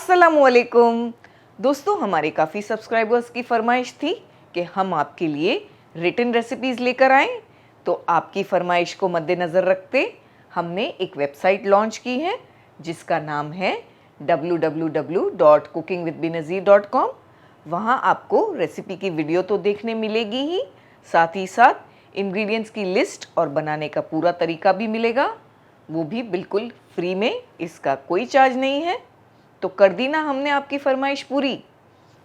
अस्सलामुअलैकुम दोस्तों, हमारे काफ़ी सब्सक्राइबर्स की फरमाइश थी कि हम आपके लिए रिटन रेसिपीज़ लेकर आएँ। तो आपकी फरमाइश को मद्देनज़र रखते हमने एक वेबसाइट लॉन्च की है जिसका नाम है www.cookingwithbenazir.com। वहाँ आपको रेसिपी की वीडियो तो देखने मिलेगी ही, साथ ही साथ इंग्रेडिएंट्स की लिस्ट और बनाने का पूरा तरीका भी मिलेगा, वो भी बिल्कुल फ्री में, इसका कोई चार्ज नहीं है। तो कर दी ना हमने आपकी फरमाइश पूरी।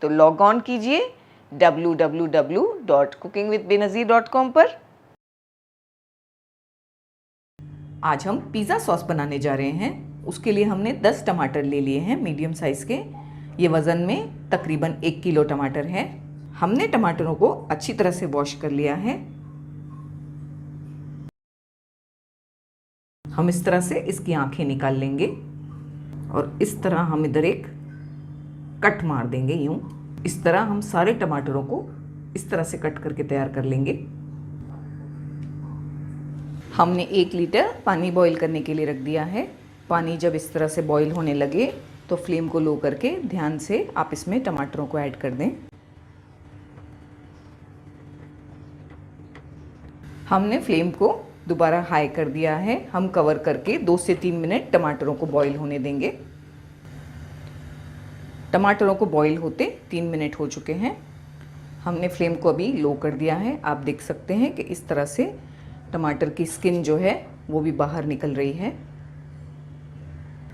तो लॉग ऑन कीजिए www.cookingwithbenazir.com पर। आज हम पिज़्ज़ा सॉस बनाने जा रहे हैं। उसके लिए हमने 10 टमाटर ले लिए हैं मीडियम साइज़ के। ये वज़न में तकरीबन 1 किलो टमाटर है। हमने टमाटरों को अच्छी तरह से वॉश कर लिया है। हम इस तरह से इसकी आंखें निकाल लेंगे और इस तरह हम इधर एक कट मार देंगे। यूं इस तरह हम सारे टमाटरों को इस तरह से कट करके तैयार कर लेंगे। हमने 1 लीटर पानी बॉईल करने के लिए रख दिया है। पानी जब इस तरह से बॉईल होने लगे तो फ्लेम को लो करके ध्यान से आप इसमें टमाटरों को ऐड कर दें। हमने फ्लेम को दोबारा हाई कर दिया है। हम कवर करके 2 से 3 मिनट टमाटरों को बॉईल होने देंगे। टमाटरों को बॉईल होते 3 मिनट हो चुके हैं। हमने फ्लेम को अभी लो कर दिया है। आप देख सकते हैं कि इस तरह से टमाटर की स्किन जो है वो भी बाहर निकल रही है।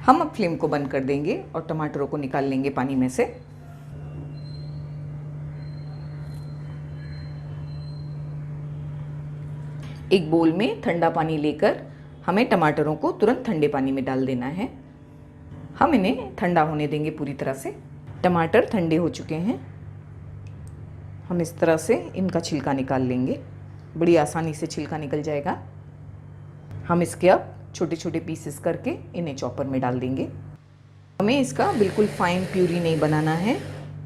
हम अब फ्लेम को बंद कर देंगे और टमाटरों को निकाल लेंगे पानी में से। एक बोल में ठंडा पानी लेकर हमें टमाटरों को तुरंत ठंडे पानी में डाल देना है। हम इन्हें ठंडा होने देंगे पूरी तरह से। टमाटर ठंडे हो चुके हैं। हम इस तरह से इनका छिलका निकाल लेंगे। बड़ी आसानी से छिलका निकल जाएगा। हम इसके अब छोटे छोटे पीसेस करके इन्हें चॉपर में डाल देंगे। हमें इसका बिल्कुल फाइन प्यूरी नहीं बनाना है,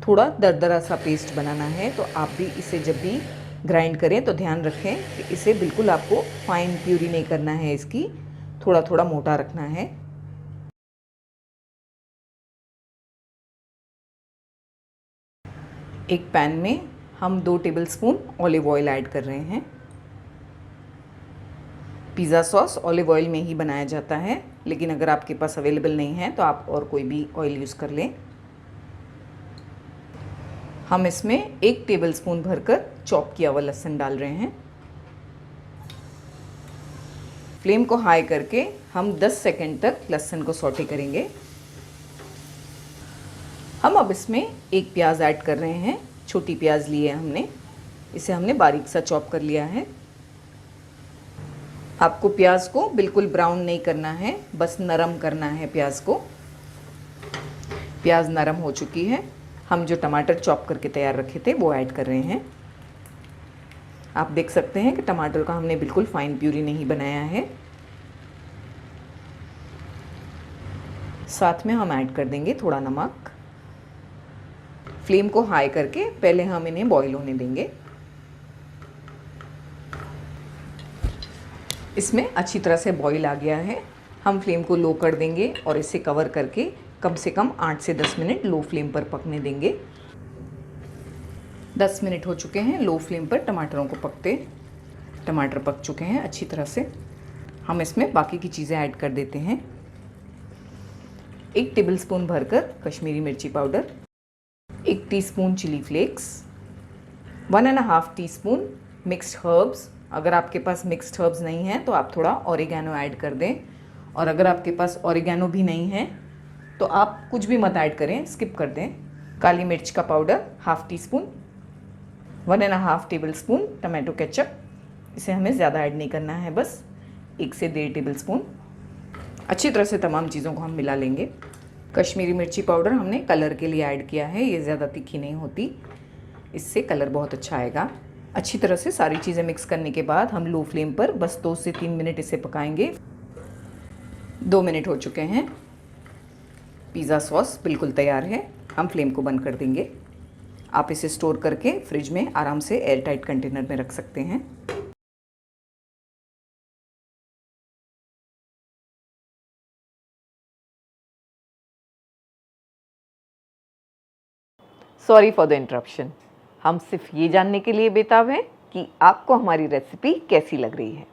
थोड़ा दरदरा सा पेस्ट बनाना है। तो आप भी इसे जब भी ग्राइंड करें तो ध्यान रखें कि इसे बिल्कुल आपको फाइन प्यूरी नहीं करना है, इसकी थोड़ा थोड़ा मोटा रखना है। एक पैन में हम 2 टेबलस्पून ऑलिव ऑयल ऐड कर रहे हैं। पिज़्ज़ा सॉस ऑलिव ऑयल में ही बनाया जाता है, लेकिन अगर आपके पास अवेलेबल नहीं है तो आप और कोई भी ऑयल यूज़ कर लें। हम इसमें 1 टेबलस्पून भरकर चॉप किया हुआ लहसुन डाल रहे हैं। फ्लेम को हाई करके हम 10 सेकंड तक लहसुन को सौटे करेंगे। हम अब इसमें 1 प्याज ऐड कर रहे हैं। छोटी प्याज ली है हमने, इसे हमने बारीक सा चॉप कर लिया है। आपको प्याज को बिल्कुल ब्राउन नहीं करना है, बस नरम करना है प्याज को। प्याज नरम हो चुकी है। हम जो टमाटर चॉप करके तैयार रखे थे वो ऐड कर रहे हैं। आप देख सकते हैं कि टमाटर का हमने बिल्कुल फाइन प्यूरी नहीं बनाया है। साथ में हम ऐड कर देंगे थोड़ा नमक। फ्लेम को हाई करके पहले हम इन्हें बॉईल होने देंगे। इसमें अच्छी तरह से बॉईल आ गया है। हम फ्लेम को लो कर देंगे और इसे कवर करके कम से कम 8 से 10 मिनट लो फ्लेम पर पकने देंगे। 10 मिनट हो चुके हैं लो फ्लेम पर टमाटरों को पकते। टमाटर पक चुके हैं अच्छी तरह से। हम इसमें बाकी की चीज़ें ऐड कर देते हैं। 1 टेबलस्पून भरकर कश्मीरी मिर्ची powder, 1 teaspoon chili flakes, 1.5 teaspoon mixed herbs. अगर आपके पास मिक्स्ड हर्ब्स नहीं है तो आप थोड़ा ऑरिगेनो ऐड कर दें, और अगर आपके पास ऑरिगेनो भी नहीं है तो आप कुछ भी मत ऐड करें, स्किप कर दें। काली मिर्च का powder 1/2 teaspoon, 1.5 tablespoon tomato ketchup. इसे हमें ज़्यादा ऐड नहीं करना है, बस 1 से 1.5 टेबलस्पून। अच्छी तरह से तमाम चीज़ों को हम मिला लेंगे। कश्मीरी मिर्ची पाउडर हमने कलर के लिए ऐड किया है, ये ज़्यादा तीखी नहीं होती, इससे कलर बहुत अच्छा आएगा। अच्छी तरह से सारी चीज़ें मिक्स करने के बाद हम लो फ्लेम पर बस 2 से 3 मिनट इसे पकाएंगे। 2 मिनट हो चुके हैं। पिज़्ज़ा सॉस बिल्कुल तैयार है। हम फ्लेम को बंद कर देंगे। आप इसे स्टोर करके फ्रिज में आराम से एयर टाइट कंटेनर में रख सकते हैं। Sorry for the interruption. हम सिर्फ ये जानने के लिए बेताब हैं कि आपको हमारी रेसिपी कैसी लग रही है।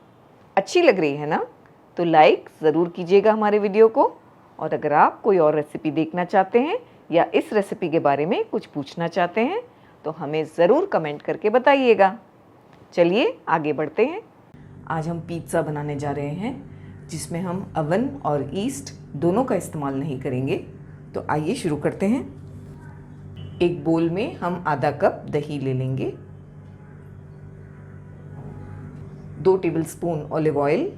अच्छी लग रही है ना? तो लाइक ज़रूर कीजिएगा हमारे वीडियो को। और अगर आप कोई और रेसिपी देखना चाहते हैं या इस रेसिपी के बारे में कुछ पूछना चाहते हैं तो हमें ज़रूर कमेंट करके बताइएगा। चलिए आगे बढ़ते हैं। आज हम पिज़्ज़ा बनाने जा रहे हैं जिसमें हम अवन और ईस्ट दोनों का इस्तेमाल नहीं करेंगे। तो आइए शुरू करते हैं। एक बोल में हम आधा कप दही ले लेंगे, 2 टेबलस्पून ऑलिव ऑयल।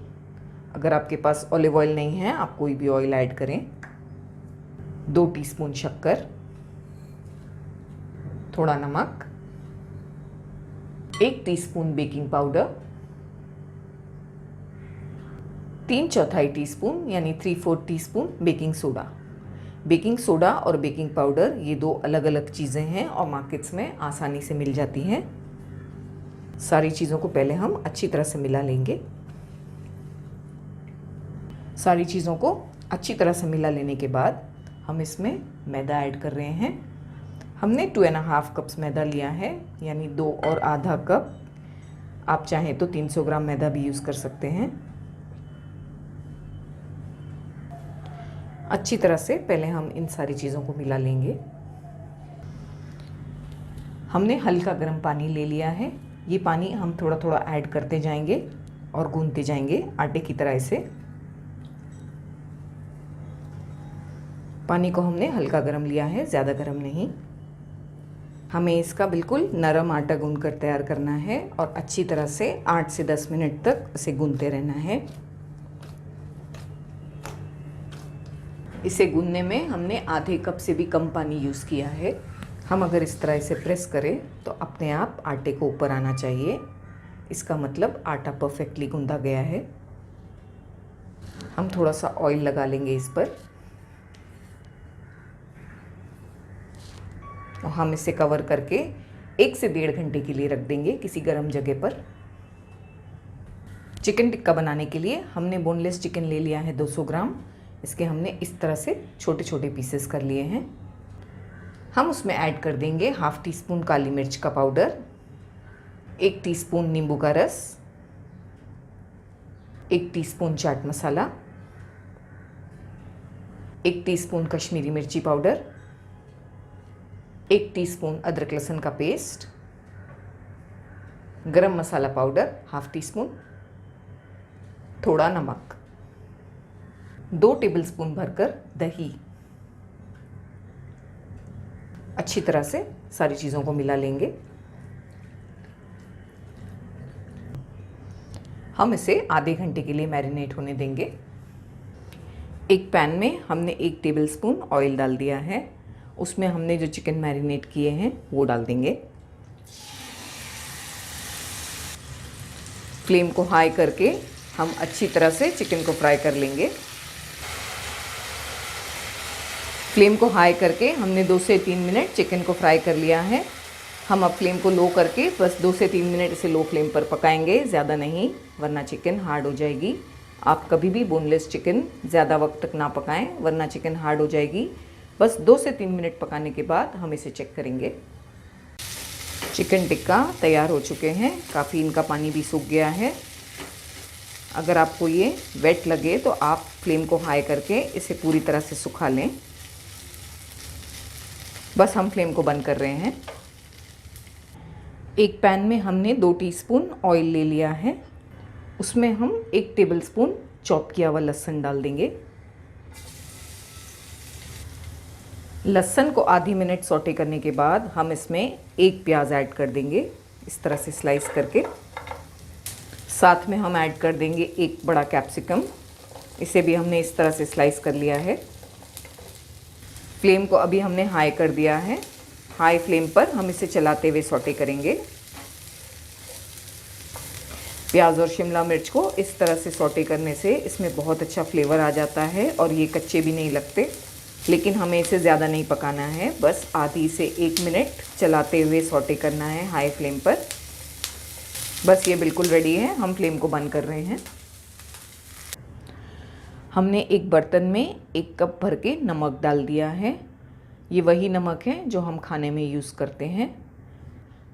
अगर आपके पास ऑलिव ऑयल नहीं है आप कोई भी ऑयल ऐड करें। 2 टीस्पून शक्कर, थोड़ा नमक, 1 टीस्पून बेकिंग पाउडर, 3/4 टीस्पून यानी 3/4 teaspoon baking soda. Baking soda और बेकिंग पाउडर ये 2 अलग अलग चीज़ें हैं और मार्केट्स में आसानी से मिल जाती हैं। सारी चीज़ों को पहले हम अच्छी तरह से मिला लेंगे। सारी चीज़ों को अच्छी तरह से मिला लेने के बाद हम इसमें मैदा ऐड कर रहे हैं। हमने 2.5 कप्स मैदा लिया है, यानी 2 और आधा कप। आप चाहें तो 300 ग्राम मैदा भी यूज़ कर सकते हैं। अच्छी तरह से पहले हम इन सारी चीज़ों को मिला लेंगे। हमने हल्का गर्म पानी ले लिया है। ये पानी हम थोड़ा थोड़ा ऐड करते जाएंगे और गूंथते जाएंगे आटे की तरह से। पानी को हमने हल्का गर्म लिया है, ज़्यादा गर्म नहीं। हमें इसका बिल्कुल नरम आटा गूंथ कर तैयार करना है और अच्छी तरह से 8 से 10 मिनट तक इसे गूंथते रहना है। इसे गूंथने में हमने आधे कप से भी कम पानी यूज़ किया है। हम अगर इस तरह इसे प्रेस करें तो अपने आप आटे को ऊपर आना चाहिए। इसका मतलब आटा परफेक्टली गूंथा गया है। हम थोड़ा सा ऑयल लगा लेंगे इस पर और हम इसे कवर करके 1 से 1.5 घंटे के लिए रख देंगे किसी गर्म जगह पर। चिकन टिक्का बनाने के लिए हमने बोनलेस चिकन ले लिया है 200 ग्राम। इसके हमने इस तरह से छोटे छोटे पीसेस कर लिए हैं। हम उसमें ऐड कर देंगे 1/2 टीस्पून काली मिर्च का पाउडर, 1 टीस्पून नींबू का रस, 1 टीस्पून चाट मसाला, 1 टीस्पून कश्मीरी मिर्ची पाउडर, 1 टीस्पून अदरक लहसुन का पेस्ट, गरम मसाला पाउडर 1/2 टीस्पून, थोड़ा नमक, 2 टेबलस्पून भरकर दही। अच्छी तरह से सारी चीज़ों को मिला लेंगे। हम इसे आधे घंटे के लिए मैरिनेट होने देंगे। एक पैन में हमने 1 टेबलस्पून ऑयल डाल दिया है। उसमें हमने जो चिकन मैरिनेट किए हैं वो डाल देंगे। फ्लेम को हाई करके हम अच्छी तरह से चिकन को फ्राई कर लेंगे। फ्लेम को हाई करके हमने 2 से 3 मिनट चिकन को फ्राई कर लिया है। हम अब फ्लेम को लो करके बस 2 से 3 मिनट इसे लो फ्लेम पर पकाएंगे, ज़्यादा नहीं, वरना चिकन हार्ड हो जाएगी। आप कभी भी बोनलेस चिकन ज़्यादा वक्त तक ना पकाएं, वरना चिकन हार्ड हो जाएगी। बस 2 से 3 मिनट पकाने के बाद हम इसे चेक करेंगे। चिकन टिक्का तैयार हो चुके हैं, काफ़ी इनका पानी भी सूख गया है। अगर आपको ये वेट लगे तो आप फ्लेम को हाई करके इसे पूरी तरह से सुखा लें। बस हम फ्लेम को बंद कर रहे हैं। एक पैन में हमने 2 टीस्पून ऑयल ले लिया है। उसमें हम 1 टेबलस्पून चॉप किया हुआ लहसुन डाल देंगे। लहसुन को आधी मिनट सौटे करने के बाद हम इसमें 1 प्याज ऐड कर देंगे, इस तरह से स्लाइस करके। साथ में हम ऐड कर देंगे 1 बड़ा कैप्सिकम, इसे भी हमने इस तरह से स्लाइस कर लिया है। फ्लेम को अभी हमने हाई कर दिया है। हाई फ्लेम पर हम इसे चलाते हुए सौटे करेंगे। प्याज और शिमला मिर्च को इस तरह से सौटे करने से इसमें बहुत अच्छा फ्लेवर आ जाता है और ये कच्चे भी नहीं लगते। लेकिन हमें इसे ज़्यादा नहीं पकाना है, बस आधी से 1 मिनट चलाते हुए सौटे करना है हाई फ्लेम पर। बस ये बिल्कुल रेडी है। हम फ्लेम को बंद कर रहे हैं। हमने एक बर्तन में 1 कप भर के नमक डाल दिया है। ये वही नमक है जो हम खाने में यूज़ करते हैं।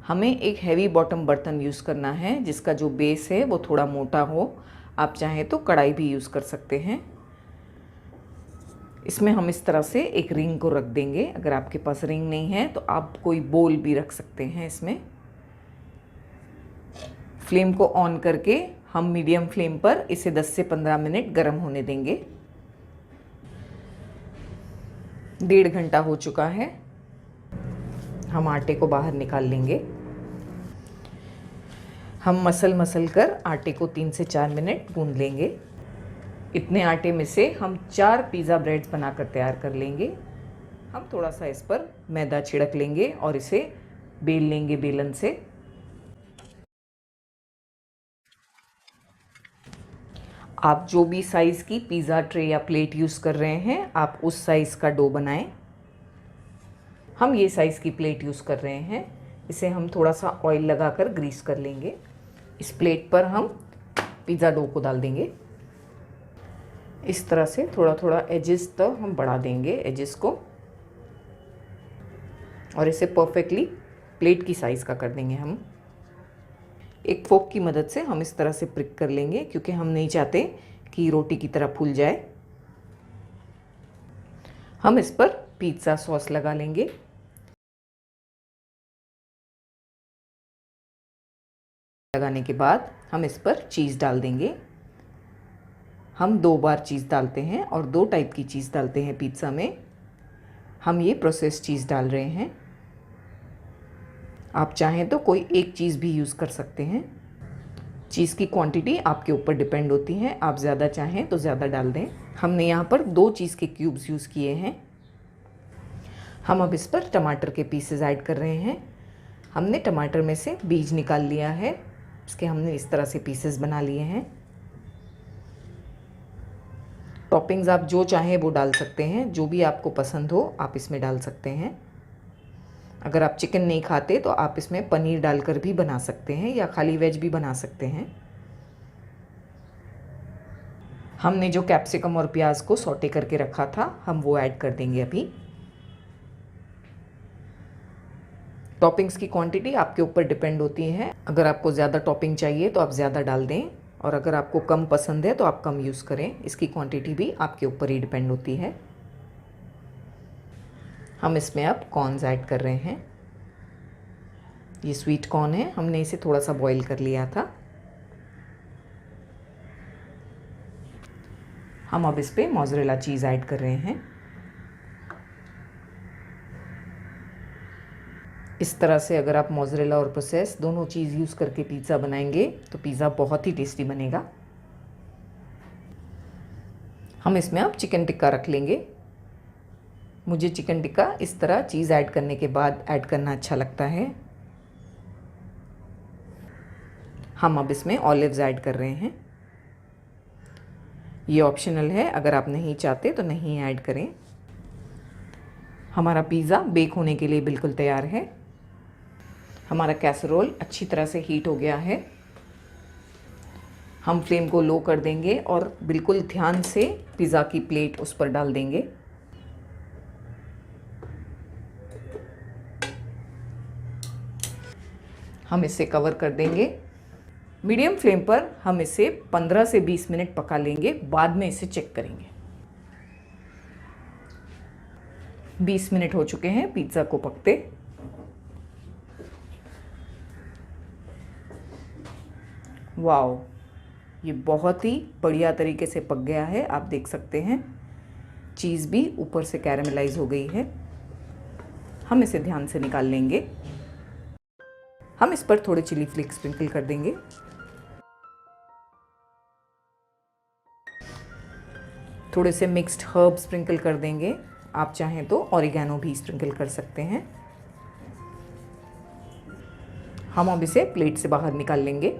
हमें एक हैवी बॉटम बर्तन यूज़ करना है जिसका जो बेस है वो थोड़ा मोटा हो। आप चाहें तो कढ़ाई भी यूज़ कर सकते हैं। इसमें हम इस तरह से एक रिंग को रख देंगे। अगर आपके पास रिंग नहीं है तो आप कोई बोल भी रख सकते हैं इसमें। फ्लेम को ऑन करके हम मीडियम फ्लेम पर इसे 10 से 15 मिनट गर्म होने देंगे। 1.5 घंटा हो चुका है। हम आटे को बाहर निकाल लेंगे। हम मसल कर आटे को 3 से 4 मिनट गूंद लेंगे। इतने आटे में से हम 4 पिज़्ज़ा ब्रेड्स बनाकर तैयार कर लेंगे। हम थोड़ा सा इस पर मैदा छिड़क लेंगे और इसे बेल लेंगे बेलन से। आप जो भी साइज़ की पिज़्ज़ा ट्रे या प्लेट यूज़ कर रहे हैं आप उस साइज़ का डो बनाएं। हम ये साइज़ की प्लेट यूज़ कर रहे हैं। इसे हम थोड़ा सा ऑयल लगाकर ग्रीस कर लेंगे। इस प्लेट पर हम पिज़्ज़ा डो को डाल देंगे। इस तरह से थोड़ा थोड़ा एजेस तक हम बढ़ा देंगे एजेस को, और इसे परफेक्टली प्लेट की साइज़ का कर देंगे। हम एक फोक की मदद से हम इस तरह से प्रिक कर लेंगे क्योंकि हम नहीं चाहते कि रोटी की तरह फूल जाए। हम इस पर पिज़्ज़ा सॉस लगा लेंगे। लगाने के बाद हम इस पर चीज़ डाल देंगे। हम 2 बार चीज़ डालते हैं और 2 टाइप की चीज़ डालते हैं पिज़्ज़ा में। हम ये प्रोसेस चीज़ डाल रहे हैं। आप चाहें तो कोई एक चीज़ भी यूज़ कर सकते हैं। चीज़ की क्वांटिटी आपके ऊपर डिपेंड होती है। आप ज़्यादा चाहें तो ज़्यादा डाल दें। हमने यहाँ पर 2 चीज़ के क्यूब्स यूज़ किए हैं। हम अब इस पर टमाटर के पीसेस ऐड कर रहे हैं। हमने टमाटर में से बीज निकाल लिया है। इसके हमने इस तरह से पीसेस बना लिए हैं। टॉपिंग्स आप जो चाहें वो डाल सकते हैं। जो भी आपको पसंद हो आप इसमें डाल सकते हैं। अगर आप चिकन नहीं खाते तो आप इसमें पनीर डालकर भी बना सकते हैं या खाली वेज भी बना सकते हैं। हमने जो कैप्सिकम और प्याज को सौटे करके रखा था हम वो ऐड कर देंगे अभी। टॉपिंग्स की क्वांटिटी आपके ऊपर डिपेंड होती है। अगर आपको ज़्यादा टॉपिंग चाहिए तो आप ज़्यादा डाल दें, और अगर आपको कम पसंद है तो आप कम यूज़ करें। इसकी क्वांटिटी भी आपके ऊपर ही डिपेंड होती है। हम इसमें अब कॉर्न्स ऐड कर रहे हैं। ये स्वीट कॉर्न है। हमने इसे थोड़ा सा बॉईल कर लिया था। हम अब इस पर मोज़रेला चीज़ ऐड कर रहे हैं। इस तरह से अगर आप मोज़रेला और प्रोसेस दोनों चीज़ यूज़ करके पिज़्ज़ा बनाएंगे तो पिज़्ज़ा बहुत ही टेस्टी बनेगा। हम इसमें अब चिकन टिक्का रख लेंगे। मुझे चिकन टिक्का इस तरह चीज़ ऐड करने के बाद ऐड करना अच्छा लगता है। हम अब इसमें ऑलिव्स ऐड कर रहे हैं। ये ऑप्शनल है, अगर आप नहीं चाहते तो नहीं ऐड करें। हमारा पिज़्ज़ा बेक होने के लिए बिल्कुल तैयार है। हमारा कैसरोल अच्छी तरह से हीट हो गया है। हम फ्लेम को लो कर देंगे और बिल्कुल ध्यान से पिज़्ज़ा की प्लेट उस पर डाल देंगे। हम इसे कवर कर देंगे। मीडियम फ्लेम पर हम इसे 15 से 20 मिनट पका लेंगे। बाद में इसे चेक करेंगे। 20 मिनट हो चुके हैं पिज़्ज़ा को पकते। वाओ, ये बहुत ही बढ़िया तरीके से पक गया है। आप देख सकते हैं चीज़ भी ऊपर से कैरेमलाइज हो गई है। हम इसे ध्यान से निकाल लेंगे। हम इस पर थोड़े चिली फ्लेक्स स्प्रिंकल कर देंगे। थोड़े से मिक्स्ड हर्ब स्प्रिंकल कर देंगे। आप चाहें तो ऑरिगेनो भी स्प्रिंकल कर सकते हैं। हम अब इसे प्लेट से बाहर निकाल लेंगे।